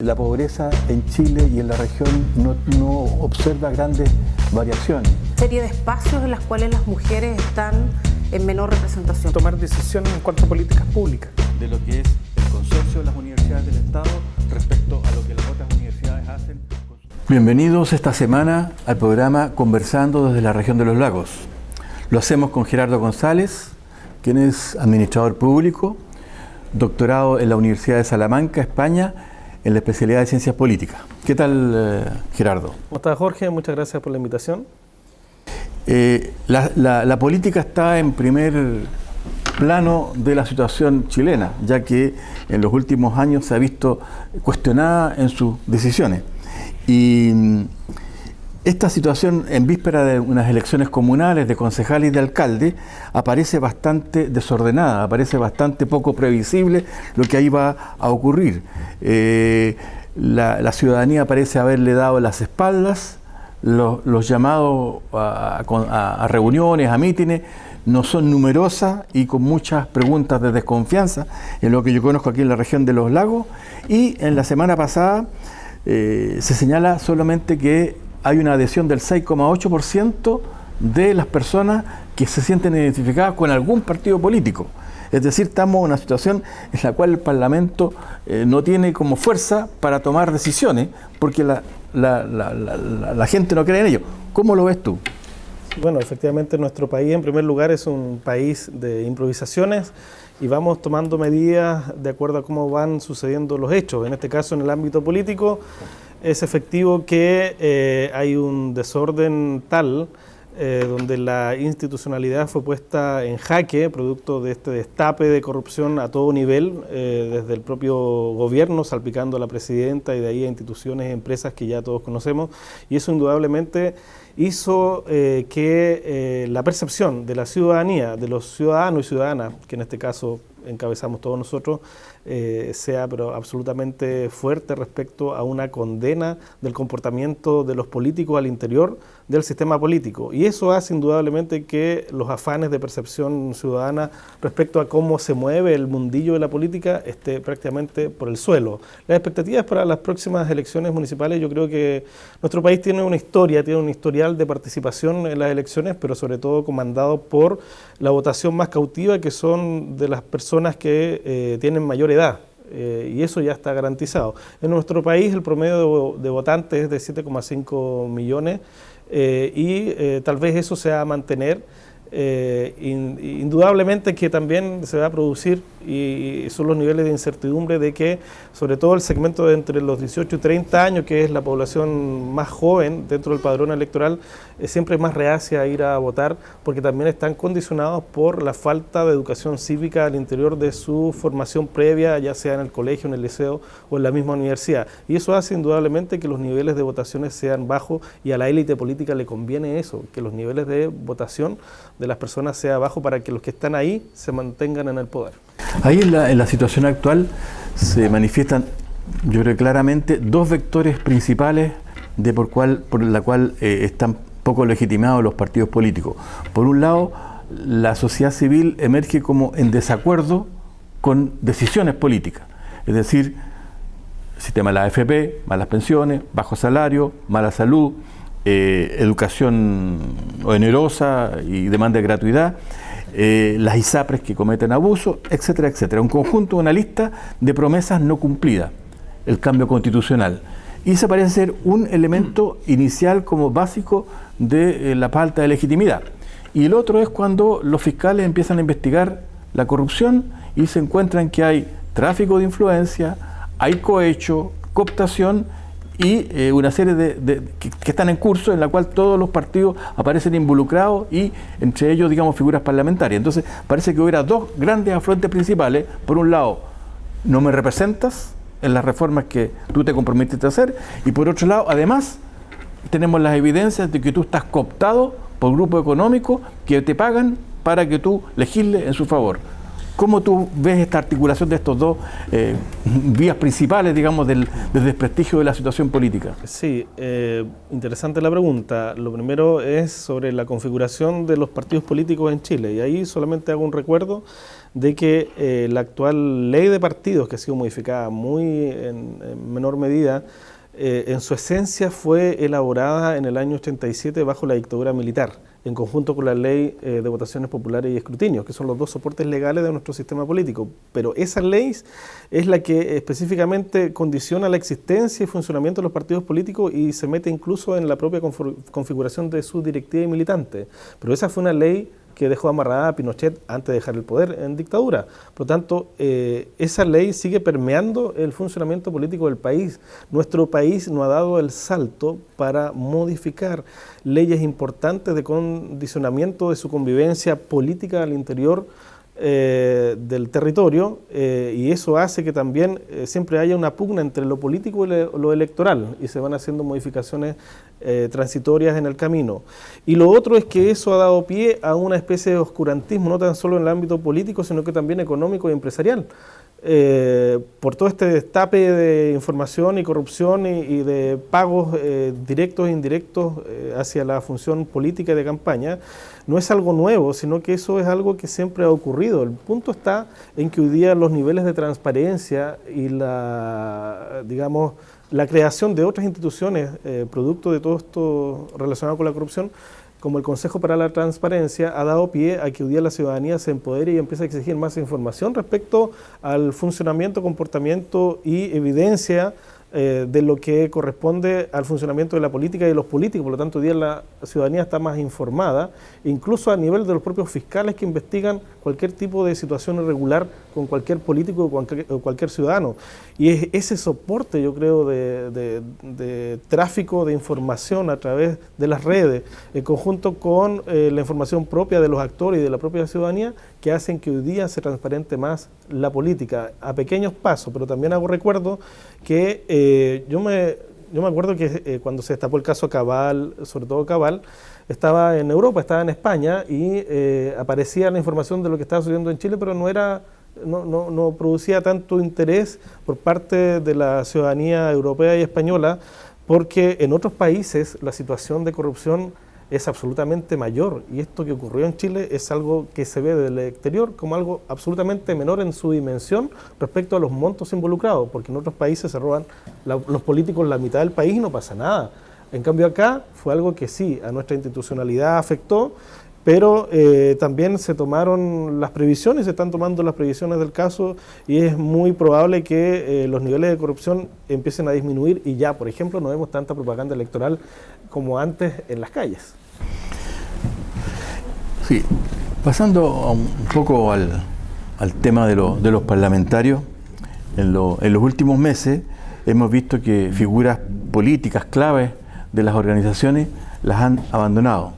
La pobreza en Chile y en la región no observa grandes variaciones. Serie de espacios en los cuales las mujeres están en menor representación. Tomar decisiones en cuanto a políticas públicas. De lo que es el consorcio de las universidades del Estado respecto a lo que las otras universidades hacen. Bienvenidos esta semana al programa Conversando desde la región de los lagos. Lo hacemos con Gerardo González, quien es administrador público, doctorado en la Universidad de Salamanca, España, en la especialidad de Ciencias Políticas. ¿Qué tal, Gerardo? ¿Cómo estás, Jorge? Muchas gracias por la invitación. La política está en primer plano de la situación chilena, ya que en los últimos años se ha visto cuestionada en sus decisiones. Y esta situación, en víspera de unas elecciones comunales de concejales y de alcalde, aparece bastante desordenada, aparece bastante poco previsible lo que ahí va a ocurrir. La ciudadanía parece haberle dado las espaldas, los llamados a reuniones, a mítines, no son numerosas y con muchas preguntas de desconfianza, en lo que yo conozco aquí en la región de los lagos. Y en la semana pasada se señala solamente que hay una adhesión del 6,8% de las personas que se sienten identificadas con algún partido político. Es decir, estamos en una situación en la cual el Parlamento no tiene como fuerza para tomar decisiones porque la gente no cree en ello. ¿Cómo lo ves tú? Bueno, efectivamente nuestro país en primer lugar es un país de improvisaciones y vamos tomando medidas de acuerdo a cómo van sucediendo los hechos. En este caso, en el ámbito político, es efectivo que hay un desorden tal donde la institucionalidad fue puesta en jaque, producto de este destape de corrupción a todo nivel, desde el propio gobierno, salpicando a la presidenta y de ahí a instituciones y empresas que ya todos conocemos, y eso indudablemente hizo que la percepción de la ciudadanía, de los ciudadanos y ciudadanas, que en este caso encabezamos todos nosotros, sea pero absolutamente fuerte respecto a una condena del comportamiento de los políticos al interior del sistema político. Y eso hace indudablemente que los afanes de percepción ciudadana respecto a cómo se mueve el mundillo de la política esté prácticamente por el suelo. Las expectativas para las próximas elecciones municipales, yo creo que nuestro país tiene una historia, tiene un historial de participación en las elecciones, pero sobre todo comandado por la votación más cautiva, que son de las personas que tienen mayor edad. Y eso ya está garantizado. En nuestro país el promedio de votantes es de 7,5 millones y tal vez eso se va a mantener. Indudablemente que también se va a producir y son los niveles de incertidumbre de que sobre todo el segmento de entre los 18 y 30 años, que es la población más joven dentro del padrón electoral, siempre es más reacia a ir a votar porque también están condicionados por la falta de educación cívica al interior de su formación previa, ya sea en el colegio, en el liceo o en la misma universidad, y eso hace indudablemente que los niveles de votaciones sean bajos y a la élite política le conviene eso, que los niveles de votación de las personas sea bajo para que los que están ahí se mantengan en el poder. Ahí en la situación actual se manifiestan, yo creo claramente, dos vectores principales por la cual están poco legitimados los partidos políticos. Por un lado, la sociedad civil emerge como en desacuerdo con decisiones políticas, es decir, el sistema de la AFP, malas pensiones, bajo salario, mala salud, educación onerosa y demanda de gratuidad, las ISAPRES que cometen abusos, etcétera, etcétera. Un conjunto, una lista de promesas no cumplidas, el cambio constitucional. Y ese parece ser un elemento inicial como básico de la falta de legitimidad. Y el otro es cuando los fiscales empiezan a investigar la corrupción y se encuentran que hay tráfico de influencia, hay cohecho, cooptación y una serie que están en curso en la cual todos los partidos aparecen involucrados y entre ellos, digamos, figuras parlamentarias. Entonces parece que hubiera dos grandes afluentes principales. Por un lado, no me representas en las reformas que tú te comprometiste a hacer, y por otro lado, además, tenemos las evidencias de que tú estás cooptado por grupos económicos que te pagan para que tú legisles en su favor. ¿Cómo tú ves esta articulación de estos dos vías principales, digamos, del desprestigio de la situación política? Sí, interesante la pregunta. Lo primero es sobre la configuración de los partidos políticos en Chile, y ahí solamente hago un recuerdo de que la actual ley de partidos, que ha sido modificada muy en menor medida, en su esencia fue elaborada en el año 87 bajo la dictadura militar, en conjunto con la ley de votaciones populares y escrutinios, que son los dos soportes legales de nuestro sistema político. Pero esa ley es la que específicamente condiciona la existencia y funcionamiento de los partidos políticos y se mete incluso en la propia configuración de su directiva y militante. Pero esa fue una ley que dejó amarrada a Pinochet antes de dejar el poder en dictadura. Por lo tanto, esa ley sigue permeando el funcionamiento político del país. Nuestro país no ha dado el salto para modificar leyes importantes de condicionamiento de su convivencia política al interior del territorio, y eso hace que también siempre haya una pugna entre lo político y lo electoral, y se van haciendo modificaciones transitorias en el camino. Y lo otro es que eso ha dado pie a una especie de oscurantismo, no tan solo en el ámbito político, sino que también económico y empresarial. Por todo este destape de información y corrupción y de pagos directos e indirectos hacia la función política y de campaña, no es algo nuevo, sino que eso es algo que siempre ha ocurrido. El punto está en que hoy día los niveles de transparencia y la creación de otras instituciones producto de todo esto relacionado con la corrupción, como el Consejo para la Transparencia, ha dado pie a que hoy día la ciudadanía se empodere y empiece a exigir más información respecto al funcionamiento, comportamiento y evidencia de lo que corresponde al funcionamiento de la política y de los políticos. Por lo tanto, hoy día la ciudadanía está más informada, incluso a nivel de los propios fiscales que investigan cualquier tipo de situación irregular con cualquier político o cualquier ciudadano. Y es ese soporte, yo creo, de tráfico de información a través de las redes, en conjunto con la información propia de los actores y de la propia ciudadanía, que hacen que hoy día se transparente más la política, a pequeños pasos. Pero también hago recuerdo que yo me acuerdo que cuando se destapó el caso Cabal, sobre todo Cabal, estaba en Europa, estaba en España, y aparecía la información de lo que estaba sucediendo en Chile, pero no producía tanto interés por parte de la ciudadanía europea y española, porque en otros países la situación de corrupción es absolutamente mayor, y esto que ocurrió en Chile es algo que se ve del exterior como algo absolutamente menor en su dimensión respecto a los montos involucrados, porque en otros países se roban los políticos la mitad del país y no pasa nada. En cambio acá fue algo que sí, a nuestra institucionalidad afectó, pero también se tomaron las previsiones, se están tomando las previsiones del caso, y es muy probable que los niveles de corrupción empiecen a disminuir y ya, por ejemplo, no vemos tanta propaganda electoral como antes en las calles. Sí, pasando un poco al tema de los parlamentarios, en los últimos meses hemos visto que figuras políticas claves de las organizaciones las han abandonado.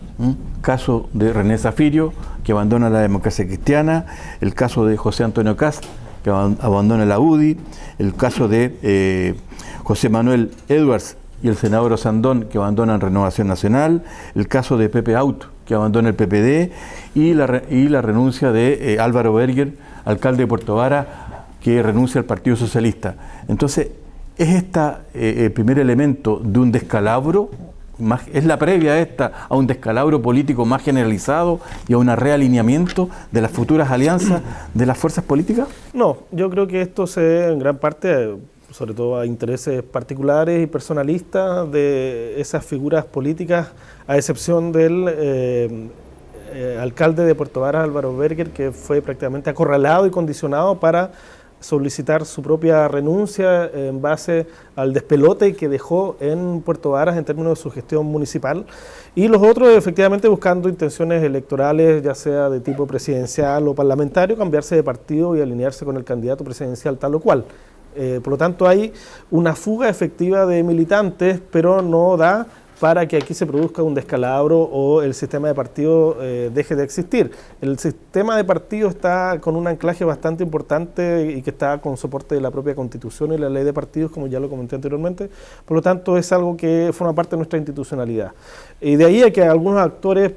Caso de René Zafirio, que abandona la Democracia Cristiana, el caso de José Antonio Kast, que abandona la UDI, el caso de José Manuel Edwards y el senador Osandón, que abandonan Renovación Nacional, el caso de Pepe Out, que abandona el PPD, y la renuncia de Álvaro Berger, alcalde de Puerto Vara, que renuncia al Partido Socialista. Entonces, ¿es esta el primer elemento de un descalabro? ¿Es la previa a un descalabro político más generalizado y a un realineamiento de las futuras alianzas de las fuerzas políticas? No, yo creo que esto se debe en gran parte, sobre todo a intereses particulares y personalistas de esas figuras políticas, a excepción del alcalde de Puerto Vara, Álvaro Berger, que fue prácticamente acorralado y condicionado para solicitar su propia renuncia en base al despelote que dejó en Puerto Varas en términos de su gestión municipal, y los otros efectivamente buscando intenciones electorales, ya sea de tipo presidencial o parlamentario, cambiarse de partido y alinearse con el candidato presidencial tal o cual. Por lo tanto hay una fuga efectiva de militantes, pero no da para que aquí se produzca un descalabro o el sistema de partido deje de existir. El sistema de partido está con un anclaje bastante importante y que está con soporte de la propia Constitución y la ley de partidos, como ya lo comenté anteriormente. Por lo tanto, es algo que forma parte de nuestra institucionalidad. Y de ahí a que algunos actores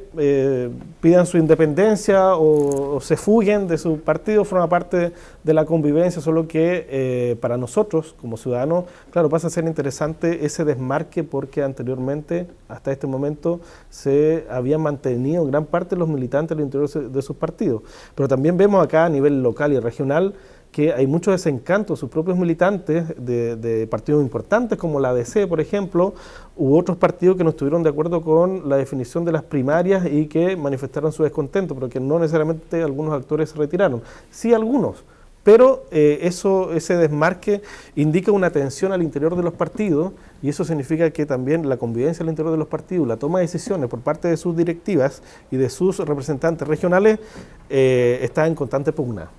pidan su independencia o se fuguen de su partido, forma parte de la convivencia, solo que para nosotros, como ciudadanos, claro, pasa a ser interesante ese desmarque porque anteriormente, hasta este momento, se habían mantenido gran parte de los militantes al interior de sus partidos. Pero también vemos acá a nivel local y regional que hay mucho desencanto de sus propios militantes de partidos importantes como la ADC, por ejemplo, u otros partidos que no estuvieron de acuerdo con la definición de las primarias y que manifestaron su descontento, pero que no necesariamente algunos actores se retiraron. Sí, algunos. Pero ese desmarque indica una tensión al interior de los partidos y eso significa que también la convivencia al interior de los partidos, la toma de decisiones por parte de sus directivas y de sus representantes regionales está en constante pugna.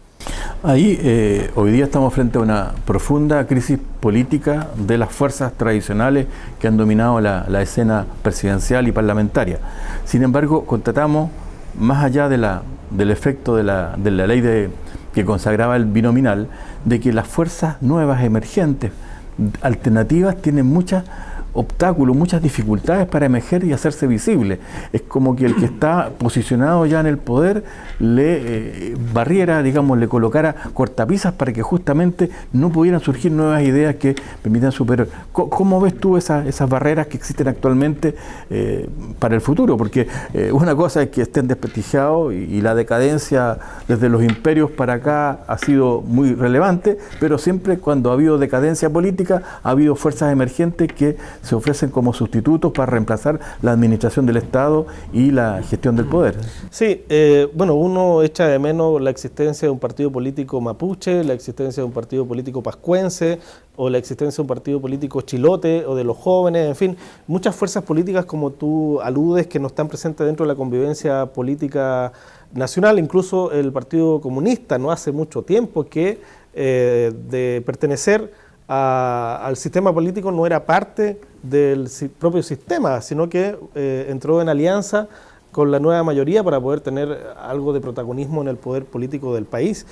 Ahí hoy día estamos frente a una profunda crisis política de las fuerzas tradicionales que han dominado la escena presidencial y parlamentaria. Sin embargo, constatamos, más allá del efecto de la ley que consagraba el binominal, de que las fuerzas nuevas, emergentes, alternativas, tienen muchos obstáculos, muchas dificultades para emerger y hacerse visible. Es como que el que está posicionado ya en el poder le le colocara cortapisas para que justamente no pudieran surgir nuevas ideas que permitan superar. ¿Cómo ves tú esas barreras que existen actualmente para el futuro? Porque una cosa es que estén desprestigiados y la decadencia desde los imperios para acá ha sido muy relevante, pero siempre cuando ha habido decadencia política ha habido fuerzas emergentes que se ofrecen como sustitutos para reemplazar la administración del Estado y la gestión del poder. Sí, uno echa de menos la existencia de un partido político mapuche, la existencia de un partido político pascuense, o la existencia de un partido político chilote, o de los jóvenes, en fin, muchas fuerzas políticas, como tú aludes, que no están presentes dentro de la convivencia política nacional. Incluso el Partido Comunista no hace mucho tiempo que de pertenecer al sistema político no era parte del propio sistema, sino que entró en alianza con la nueva mayoría para poder tener algo de protagonismo en el poder político del país.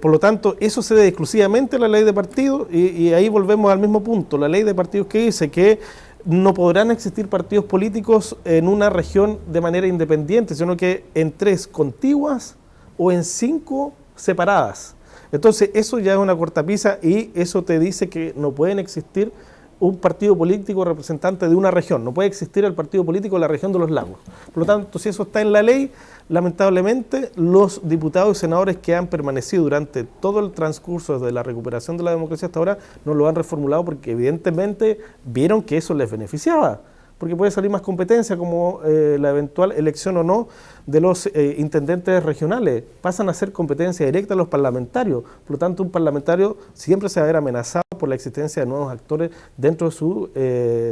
Por lo tanto, eso se debe exclusivamente a la ley de partidos y ahí volvemos al mismo punto. La ley de partidos que dice que no podrán existir partidos políticos en una región de manera independiente, sino que en 3 contiguas o en 5 separadas. Entonces, eso ya es una cortapisa y eso te dice que no pueden existir un partido político representante de una región, no puede existir el partido político de la región de los lagos. Por lo tanto, si eso está en la ley, lamentablemente los diputados y senadores que han permanecido durante todo el transcurso de la recuperación de la democracia hasta ahora no lo han reformulado porque evidentemente vieron que eso les beneficiaba, porque puede salir más competencia como la eventual elección o no de los intendentes regionales. Pasan a ser competencia directa de los parlamentarios. Por lo tanto, un parlamentario siempre se va a ver amenazado por la existencia de nuevos actores dentro de su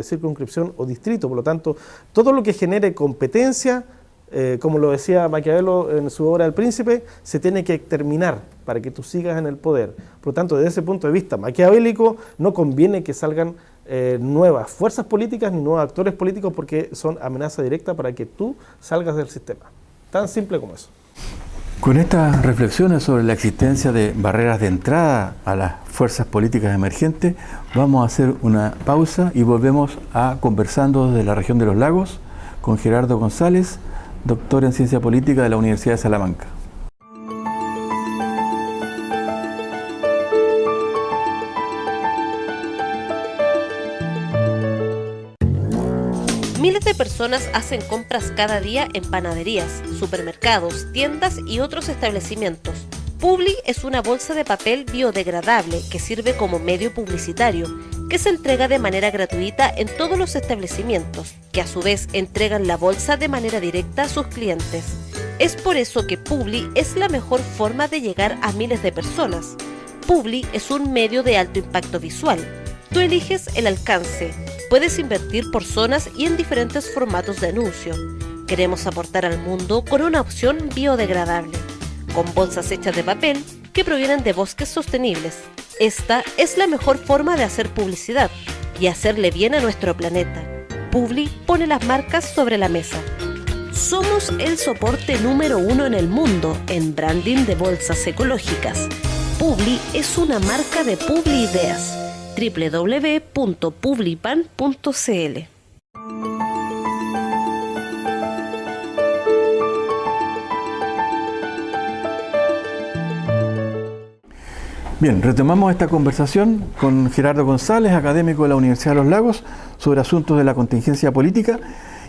circunscripción o distrito. Por lo tanto, todo lo que genere competencia, como lo decía Maquiavelo en su obra El Príncipe, se tiene que exterminar para que tú sigas en el poder. Por lo tanto, desde ese punto de vista maquiavélico, no conviene que salgan nuevas fuerzas políticas ni nuevos actores políticos porque son amenaza directa para que tú salgas del sistema. Tan simple como eso. Con estas reflexiones sobre la existencia de barreras de entrada a las fuerzas políticas emergentes, vamos a hacer una pausa y volvemos a conversando desde la región de los lagos con Gerardo González, doctor en Ciencia Política de la Universidad de Salamanca. Miles de personas hacen compras cada día en panaderías, supermercados, tiendas y otros establecimientos. Publi es una bolsa de papel biodegradable que sirve como medio publicitario, que se entrega de manera gratuita en todos los establecimientos, que a su vez entregan la bolsa de manera directa a sus clientes. Es por eso que Publi es la mejor forma de llegar a miles de personas. Publi es un medio de alto impacto visual. Tú eliges el alcance. Puedes invertir por zonas y en diferentes formatos de anuncio. Queremos aportar al mundo con una opción biodegradable, con bolsas hechas de papel que provienen de bosques sostenibles. Esta es la mejor forma de hacer publicidad y hacerle bien a nuestro planeta. Publi pone las marcas sobre la mesa. Somos el soporte número 1 en el mundo en branding de bolsas ecológicas. Publi es una marca de Publideas. www.publipan.cl. Bien, retomamos esta conversación con Gerardo González, académico de la Universidad de los Lagos, sobre asuntos de la contingencia política,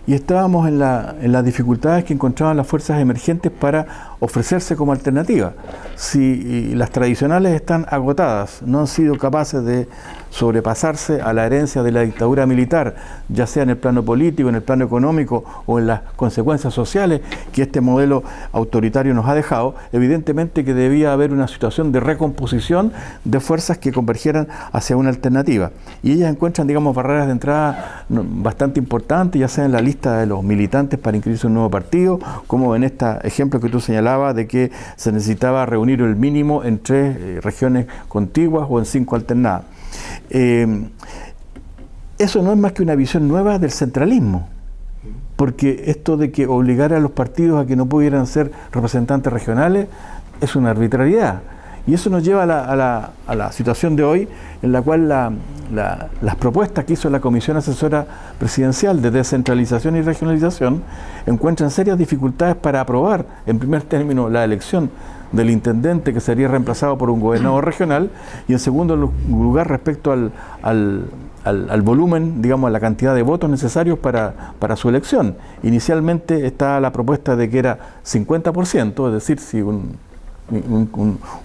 y estábamos en las dificultades que encontraban las fuerzas emergentes para ofrecerse como alternativa. Si las tradicionales están agotadas, no han sido capaces de sobrepasarse a la herencia de la dictadura militar, ya sea en el plano político, en el plano económico o en las consecuencias sociales que este modelo autoritario nos ha dejado, evidentemente que debía haber una situación de recomposición de fuerzas que convergieran hacia una alternativa. Y ellas encuentran, digamos, barreras de entrada bastante importantes, ya sea en la lista de los militantes para inscribirse en un nuevo partido, como en este ejemplo que tú señalabas de que se necesitaba reunir el mínimo en 3 regiones contiguas o en 5 alternadas. Eso no es más que una visión nueva del centralismo, porque esto de que obligara a los partidos a que no pudieran ser representantes regionales es una arbitrariedad, y eso nos lleva a la situación de hoy, en la cual las propuestas que hizo la Comisión Asesora Presidencial de Descentralización y Regionalización encuentran serias dificultades para aprobar, en primer término, la elección del intendente, que sería reemplazado por un gobernador regional, y en segundo lugar respecto al volumen, digamos, a la cantidad de votos necesarios para su elección. Inicialmente estaba la propuesta de que era 50%, es decir, si un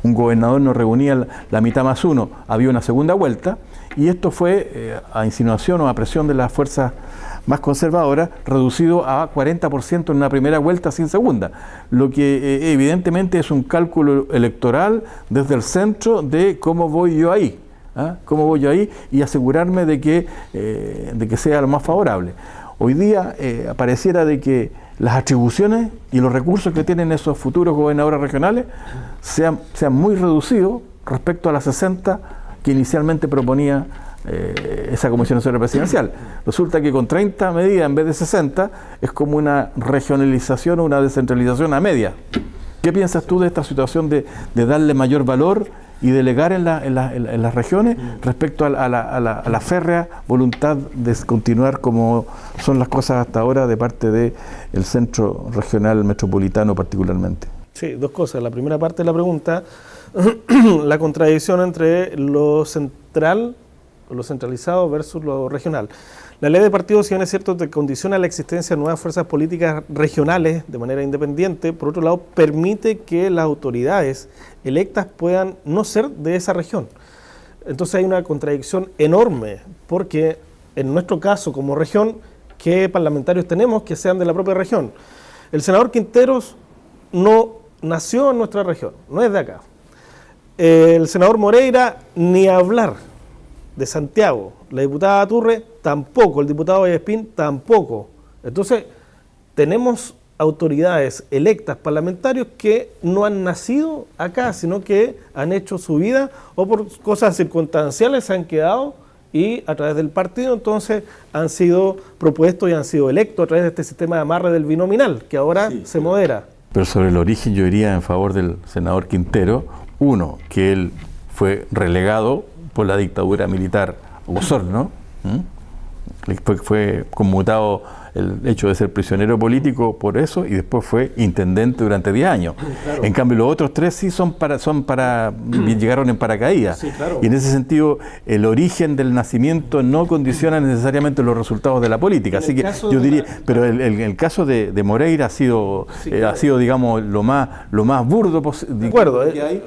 gobernador no reunía la mitad más uno, había una segunda vuelta, y esto fue, a insinuación o a presión de las fuerzas más conservadoras, reducido a 40% en una primera vuelta sin segunda, lo que evidentemente es un cálculo electoral desde el centro de cómo voy yo ahí, cómo voy yo ahí, y asegurarme de que sea lo más favorable. Hoy día pareciera de que las atribuciones y los recursos que tienen esos futuros gobernadores regionales sean muy reducidos respecto a las 60 que inicialmente proponía esa Comisión Asesora Presidencial. Resulta que con 30 medidas en vez de 60 es como una regionalización o una descentralización a media. ¿Qué piensas tú de esta situación de darle mayor valor y delegar en las regiones respecto a la férrea voluntad de continuar como son las cosas hasta ahora de parte del centro regional metropolitano particularmente? Sí, dos cosas. La primera parte de la pregunta, la contradicción entre lo central, lo centralizado versus lo regional. La ley de partidos, si bien es cierto, te condiciona la existencia de nuevas fuerzas políticas regionales de manera independiente, por otro lado permite que las autoridades electas puedan no ser de esa región. Entonces hay una contradicción enorme, porque en nuestro caso como región, ¿qué parlamentarios tenemos que sean de la propia región? El senador Quinteros no nació en nuestra región, no es de acá. El senador Moreira, ni hablar, de Santiago. La diputada Turre, tampoco. El diputado Vallespín, tampoco. Entonces, tenemos autoridades electas, parlamentarios, que no han nacido acá, sino que han hecho su vida, o por cosas circunstanciales se han quedado, y a través del partido entonces han sido propuestos y han sido electos a través de este sistema de amarre del binominal, que ahora se modera. Pero sobre el origen yo iría en favor del senador Quintero. Uno, que él fue relegado por la dictadura militar Osorno, fue conmutado el hecho de ser prisionero político por eso, y después fue intendente durante 10 años. Claro. En cambio, los otros 3 sí llegaron en paracaídas. Sí, claro. Y en ese sentido, el origen del nacimiento no condiciona necesariamente los resultados de la política. Así que yo diría, pero el caso de Moreira ha sido, claro, ha sido, digamos, lo más burdo posible. De acuerdo.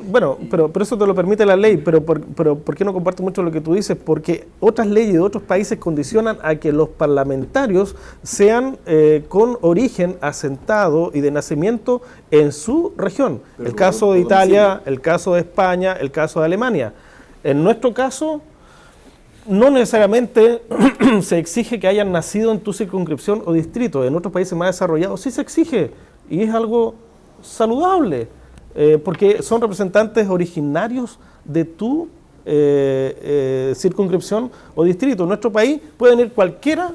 Bueno, pero eso te lo permite la ley, pero ¿por qué no comparto mucho lo que tú dices? Porque otras leyes de otros países condicionan a que los parlamentarios sean con origen asentado y de nacimiento en su región. Pero el caso de Italia, el caso de España, el caso de Alemania. En nuestro caso, no necesariamente se exige que hayan nacido en tu circunscripción o distrito. En otros países más desarrollados sí se exige, y es algo saludable, porque son representantes originarios de tu circunscripción o distrito. En nuestro país pueden ir cualquiera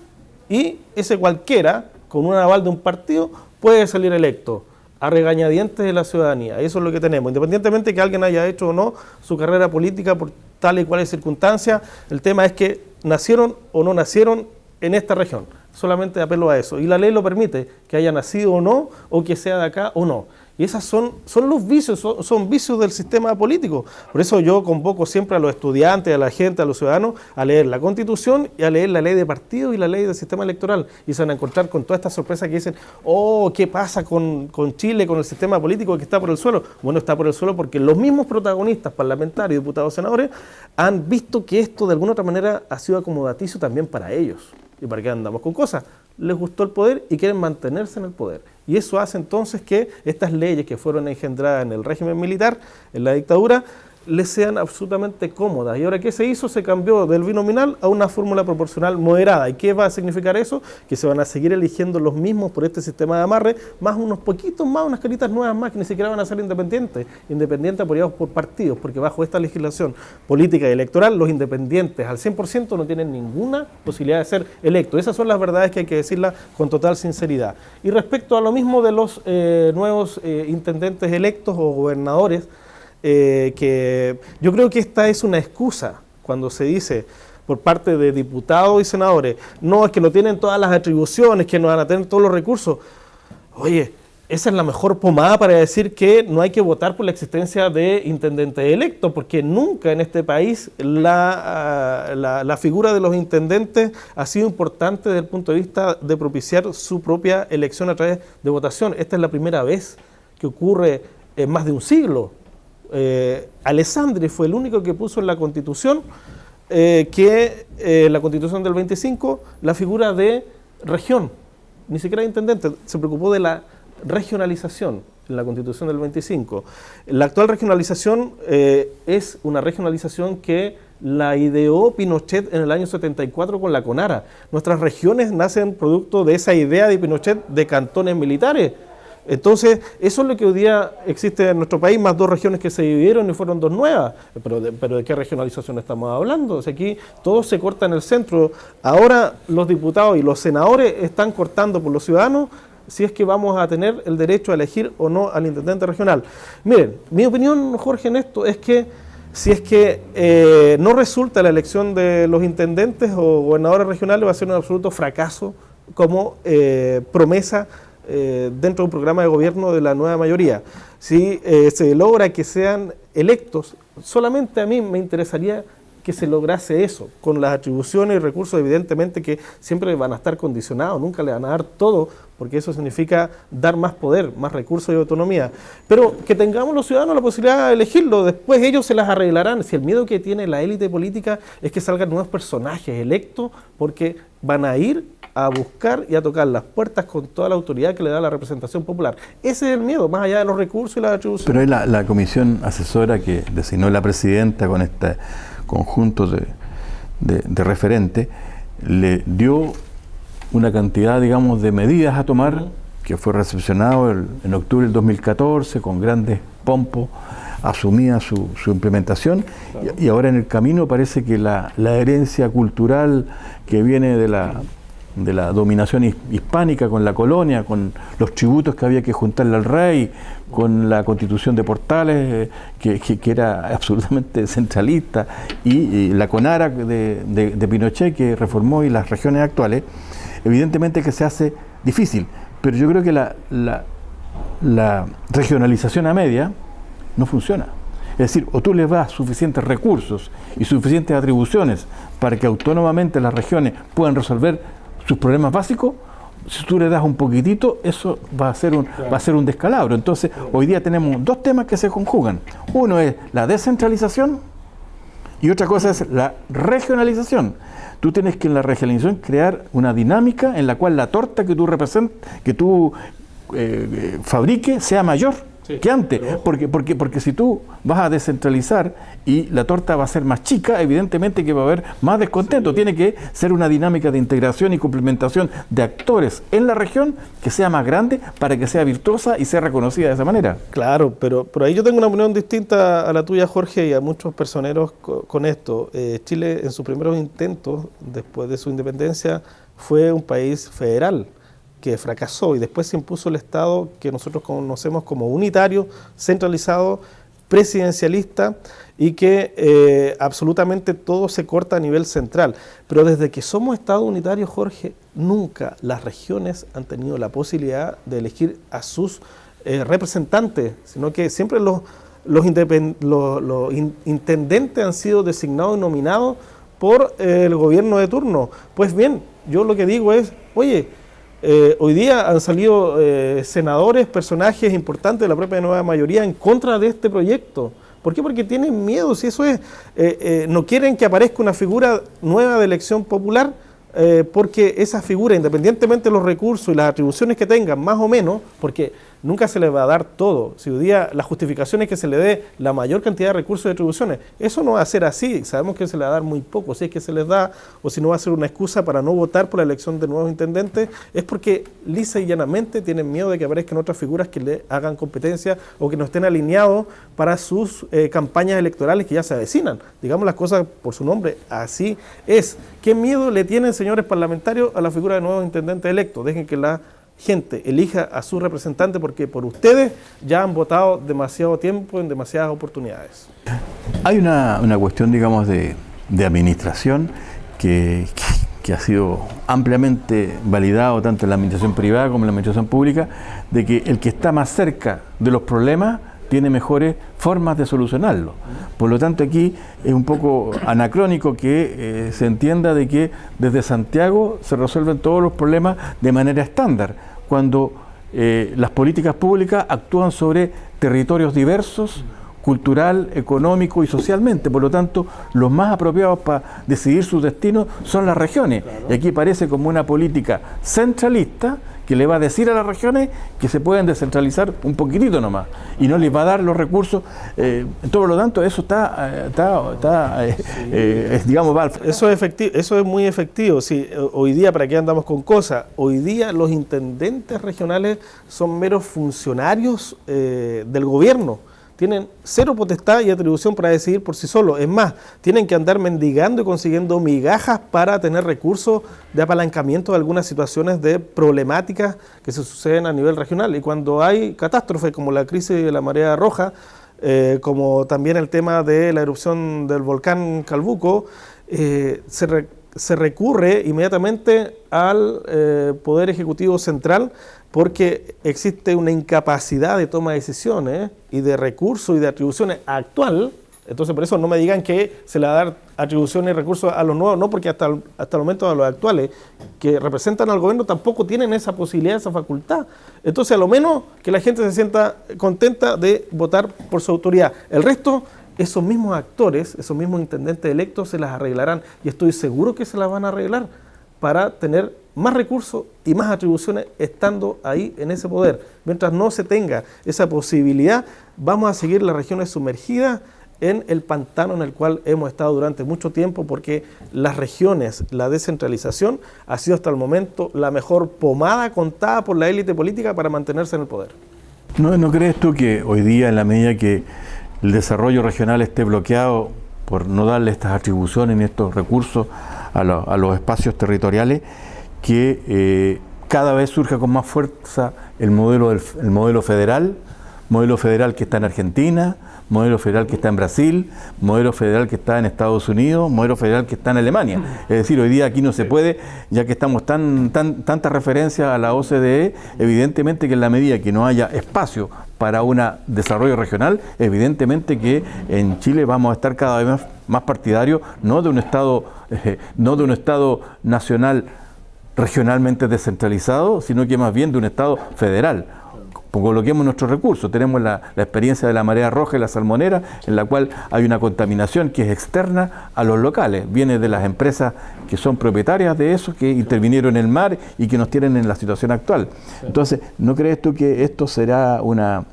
y ese cualquiera, con un aval de un partido, puede salir electo a regañadientes de la ciudadanía. Eso es lo que tenemos. Independientemente de que alguien haya hecho o no su carrera política por tal y cual circunstancia, el tema es que nacieron o no nacieron en esta región. Solamente apelo a eso. Y la ley lo permite, que haya nacido o no, o que sea de acá o no. Y esos son los vicios, son vicios del sistema político. Por eso yo convoco siempre a los estudiantes, a la gente, a los ciudadanos, a leer la Constitución y a leer la ley de partidos y la ley del sistema electoral. Y se van a encontrar con todas estas sorpresas que dicen, oh, ¿qué pasa con Chile, con el sistema político que está por el suelo? Bueno, está por el suelo porque los mismos protagonistas, parlamentarios, diputados, senadores, han visto que esto de alguna otra manera ha sido acomodaticio también para ellos. ¿Y para qué andamos con cosas? Les gustó el poder y quieren mantenerse en el poder. Y eso hace entonces que estas leyes que fueron engendradas en el régimen militar, en la dictadura, les sean absolutamente cómodas. ¿Y ahora qué se hizo? Se cambió del binominal a una fórmula proporcional moderada. ¿Y qué va a significar eso? Que se van a seguir eligiendo los mismos por este sistema de amarre, más unos poquitos más, unas caritas nuevas más, que ni siquiera van a ser independientes apoyados por partidos, porque bajo esta legislación política y electoral, los independientes al 100% no tienen ninguna posibilidad de ser electos. Esas son las verdades que hay que decirlas con total sinceridad. Y respecto a lo mismo de los nuevos intendentes electos o gobernadores, que yo creo que esta es una excusa cuando se dice por parte de diputados y senadores, no, es que no tienen todas las atribuciones, que no van a tener todos los recursos. Oye, esa es la mejor pomada para decir que no hay que votar por la existencia de intendentes electos, porque nunca en este país la figura de los intendentes ha sido importante desde el punto de vista de propiciar su propia elección a través de votación. Esta es la primera vez que ocurre en más de un siglo. Alessandri fue el único que puso en la Constitución, la Constitución del 25, la figura de región, ni siquiera de intendente, se preocupó de la regionalización en la Constitución del 25. La actual regionalización es una regionalización que la ideó Pinochet en el año 74 con la CONARA. Nuestras regiones nacen producto de esa idea de Pinochet de cantones militares. Entonces, eso es lo que hoy día existe en nuestro país, más 2 regiones que se dividieron y fueron 2 nuevas. Pero ¿de qué regionalización estamos hablando? O sea, aquí todo se corta en el centro. Ahora los diputados y los senadores están cortando por los ciudadanos si es que vamos a tener el derecho a elegir o no al intendente regional. Miren, mi opinión, Jorge, en esto es que si es que no resulta la elección de los intendentes o gobernadores regionales, va a ser un absoluto fracaso como promesa dentro de un programa de gobierno de la nueva mayoría. Si se logra que sean electos, solamente a mí me interesaría que se lograse eso, con las atribuciones y recursos evidentemente que siempre van a estar condicionados, nunca le van a dar todo, porque eso significa dar más poder, más recursos y autonomía. Pero que tengamos los ciudadanos la posibilidad de elegirlo, después ellos se las arreglarán. Si el miedo que tiene la élite política es que salgan nuevos personajes electos, porque van a ir a buscar y a tocar las puertas con toda la autoridad que le da la representación popular. Ese es el miedo, más allá de los recursos y las atribuciones. Pero es la comisión asesora que designó la presidenta con este conjunto de referentes, le dio una cantidad, digamos, de medidas a tomar, que fue recepcionado en octubre del 2014 con grandes pompos, asumía su implementación. Claro. Y ahora en el camino parece que la herencia cultural que viene de la dominación hispánica con la colonia, con los tributos que había que juntarle al rey, con la constitución de Portales, que era absolutamente centralista, y la CONARA de Pinochet, que reformó, y las regiones actuales, evidentemente que se hace difícil. Pero yo creo que la regionalización a media no funciona. Es decir, o tú les das suficientes recursos y suficientes atribuciones para que autónomamente las regiones puedan resolver sus problemas básicos. Si tú le das un poquitito, eso va a ser un descalabro. Entonces, hoy día tenemos 2 temas que se conjugan. Uno es la descentralización y otra cosa es la regionalización. Tú tienes que en la regionalización crear una dinámica en la cual la torta que tú fabriques sea mayor. que antes, porque si tú vas a descentralizar y la torta va a ser más chica, evidentemente que va a haber más descontento. Tiene que ser una dinámica de integración y complementación de actores en la región que sea más grande para que sea virtuosa y sea reconocida de esa manera. Claro, pero ahí yo tengo una opinión distinta a la tuya, Jorge, y a muchos personeros con esto. Chile, en sus primeros intentos, después de su independencia, fue un país federal que fracasó y después se impuso el Estado que nosotros conocemos como unitario, centralizado, presidencialista y que absolutamente todo se corta a nivel central. Pero desde que somos Estado unitario, Jorge, nunca las regiones han tenido la posibilidad de elegir a sus representantes, sino que siempre los intendentes han sido designados y nominados por el gobierno de turno. Pues bien, yo lo que digo es, oye, hoy día han salido senadores, personajes importantes de la propia nueva mayoría en contra de este proyecto. ¿Por qué? Porque tienen miedo, si eso es, no quieren que aparezca una figura nueva de elección popular, porque esa figura, independientemente de los recursos y las atribuciones que tengan, más o menos, porque nunca se les va a dar todo. Si hoy día la justificación es que se le dé la mayor cantidad de recursos y atribuciones, eso no va a ser así. Sabemos que se le va a dar muy poco. Si es que se les da, o si no va a ser una excusa para no votar por la elección de nuevos intendentes, es porque lisa y llanamente tienen miedo de que aparezcan otras figuras que le hagan competencia o que no estén alineados para sus campañas electorales que ya se avecinan. Digamos las cosas por su nombre, así es. ¿Qué miedo le tienen, señores parlamentarios, a la figura de nuevos intendentes electos? Dejen que la gente elija a su representante porque por ustedes ya han votado demasiado tiempo en demasiadas oportunidades. Hay una cuestión, digamos, de administración que ha sido ampliamente validado tanto en la administración privada como en la administración pública, de que el que está más cerca de los problemas tiene mejores formas de solucionarlo. Por lo tanto, aquí es un poco anacrónico que se entienda de que desde Santiago se resuelven todos los problemas de manera estándar, cuando las políticas públicas actúan sobre territorios diversos, cultural, económico y socialmente. Por lo tanto, los más apropiados para decidir su destino son las regiones. Claro. Y aquí parece como una política centralista que le va a decir a las regiones que se pueden descentralizar un poquitito nomás y no les va a dar los recursos. Por lo tanto, eso digamos, va al... Eso es muy efectivo. Sí, hoy día, ¿para qué andamos con cosas? Hoy día los intendentes regionales son meros funcionarios del gobierno. Tienen cero potestad y atribución para decidir por sí solos. Es más, tienen que andar mendigando y consiguiendo migajas para tener recursos de apalancamiento de algunas situaciones de problemáticas que se suceden a nivel regional. Y cuando hay catástrofes como la crisis de la marea roja, como también el tema de la erupción del volcán Calbuco, se recurre inmediatamente al Poder Ejecutivo Central porque existe una incapacidad de toma de decisiones y de recursos y de atribuciones actual. Entonces, por eso no me digan que se le va a dar atribuciones y recursos a los nuevos, no, porque hasta el momento a los actuales que representan al gobierno tampoco tienen esa posibilidad, esa facultad. Entonces, a lo menos que la gente se sienta contenta de votar por su autoridad. El resto, esos mismos actores, esos mismos intendentes electos se las arreglarán y estoy seguro que se las van a arreglar para tener más recursos y más atribuciones estando ahí en ese poder. Mientras no se tenga esa posibilidad, vamos a seguir las regiones sumergidas en el pantano en el cual hemos estado durante mucho tiempo, porque las regiones, la descentralización ha sido hasta el momento la mejor pomada contada por la élite política para mantenerse en el poder. ¿No crees tú que hoy día, en la medida que el desarrollo regional esté bloqueado por no darle estas atribuciones ni estos recursos a los espacios territoriales, que cada vez surja con más fuerza el modelo federal que está en Argentina, modelo federal que está en Brasil, modelo federal que está en Estados Unidos, modelo federal que está en Alemania? Es decir, hoy día aquí no se puede, ya que estamos tanta referencia a la OCDE, evidentemente que en la medida que no haya espacio para un desarrollo regional, evidentemente que en Chile vamos a estar cada vez más partidarios, no de un Estado nacional regionalmente descentralizado, sino que más bien de un Estado federal. Coloquemos nuestros recursos. Tenemos la experiencia de la marea roja y la salmonera, en la cual hay una contaminación que es externa a los locales, viene de las empresas que son propietarias de eso, que intervinieron en el mar y que nos tienen en la situación actual. Entonces, ¿no crees tú que esto será una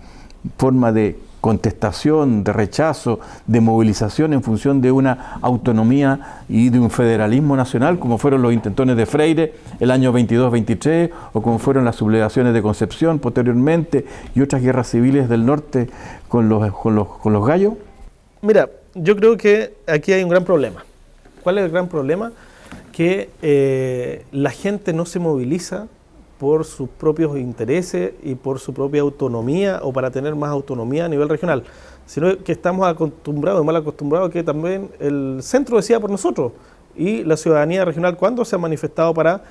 forma de contestación, de rechazo, de movilización en función de una autonomía y de un federalismo nacional, como fueron los intentones de Freire el año 22-23, o como fueron las sublevaciones de Concepción posteriormente, y otras guerras civiles del norte con los gallos? Mira, yo creo que aquí hay un gran problema. ¿Cuál es el gran problema? Que la gente no se moviliza por sus propios intereses y por su propia autonomía o para tener más autonomía a nivel regional, sino que estamos acostumbrados, mal acostumbrados, que también el centro decida por nosotros, y la ciudadanía regional, ¿cuándo se ha manifestado para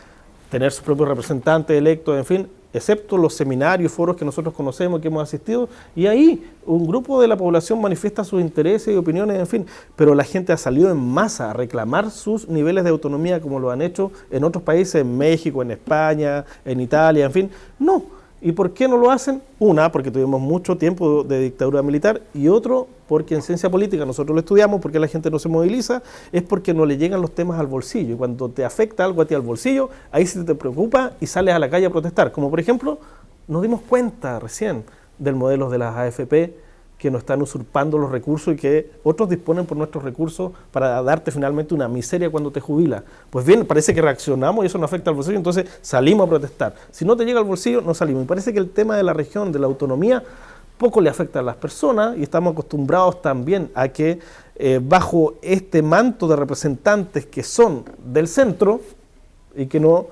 tener sus propios representantes electos, en fin, excepto los seminarios, foros que nosotros conocemos, que hemos asistido, y ahí un grupo de la población manifiesta sus intereses y opiniones, en fin, pero la gente ha salido en masa a reclamar sus niveles de autonomía como lo han hecho en otros países, en México, en España, en Italia, en fin, no. ¿Y por qué no lo hacen? Una, porque tuvimos mucho tiempo de dictadura militar, y otro, porque en ciencia política nosotros lo estudiamos, porque la gente no se moviliza, es porque no le llegan los temas al bolsillo, y cuando te afecta algo a ti al bolsillo, ahí sí te preocupa y sales a la calle a protestar, como por ejemplo, nos dimos cuenta recién del modelo de las AFP, que nos están usurpando los recursos y que otros disponen por nuestros recursos para darte finalmente una miseria cuando te jubilas. Pues bien, parece que reaccionamos y eso no afecta al bolsillo, entonces salimos a protestar. Si no te llega al bolsillo, no salimos. Y parece que el tema de la región, de la autonomía, poco le afecta a las personas, y estamos acostumbrados también a que bajo este manto de representantes que son del centro y que no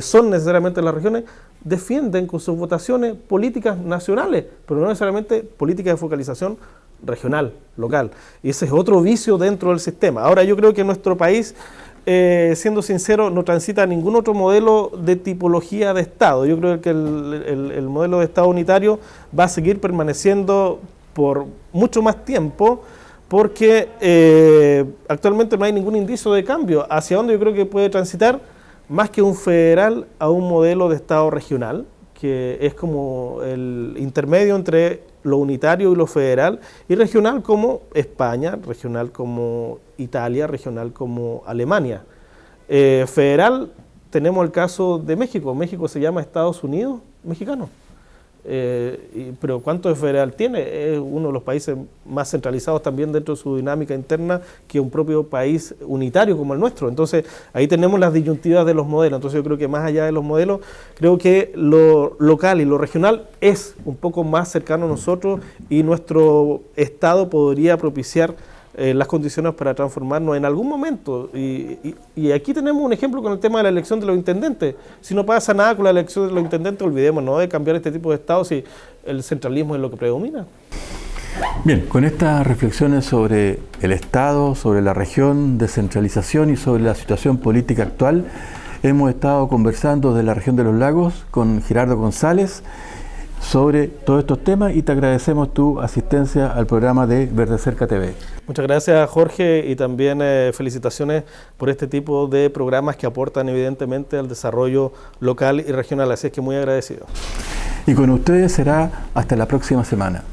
son necesariamente las regiones, defienden con sus votaciones políticas nacionales, pero no necesariamente políticas de focalización regional, local. Y ese es otro vicio dentro del sistema. Ahora, yo creo que nuestro país, siendo sincero, no transita ningún otro modelo de tipología de Estado. Yo creo que el modelo de Estado unitario va a seguir permaneciendo por mucho más tiempo, porque actualmente no hay ningún indicio de cambio. ¿Hacia dónde yo creo que puede transitar? Más que un federal, a un modelo de Estado regional, que es como el intermedio entre lo unitario y lo federal, y regional como España, regional como Italia, regional como Alemania. Federal, tenemos el caso de México. México se llama Estados Unidos mexicano. Pero ¿cuánto de federal tiene? Es uno de los países más centralizados también dentro de su dinámica interna que un propio país unitario como el nuestro. Entonces ahí tenemos las disyuntivas de los modelos. Entonces yo creo que más allá de los modelos, creo que lo local y lo regional es un poco más cercano a nosotros, y nuestro Estado podría propiciar las condiciones para transformarnos en algún momento. Y aquí tenemos un ejemplo con el tema de la elección de los intendentes. Si no pasa nada con la elección de los intendentes, olvidémonos de cambiar este tipo de Estado si el centralismo es lo que predomina. Bien, con estas reflexiones sobre el Estado, sobre la región, descentralización y sobre la situación política actual, hemos estado conversando de la región de los lagos con Gerardo González sobre todos estos temas, y te agradecemos tu asistencia al programa de Verde Cerca TV. Muchas gracias, Jorge, y también felicitaciones por este tipo de programas que aportan evidentemente al desarrollo local y regional, así es que muy agradecido. Y con ustedes será hasta la próxima semana.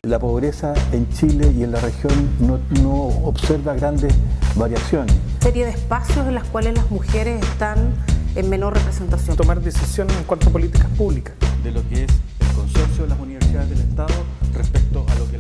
La pobreza en Chile y en la región no observa grandes variaciones. Serie de espacios en los cuales las mujeres están en menor representación. Tomar decisiones en cuanto a políticas públicas. De lo que es el consorcio de las universidades del Estado respecto a lo que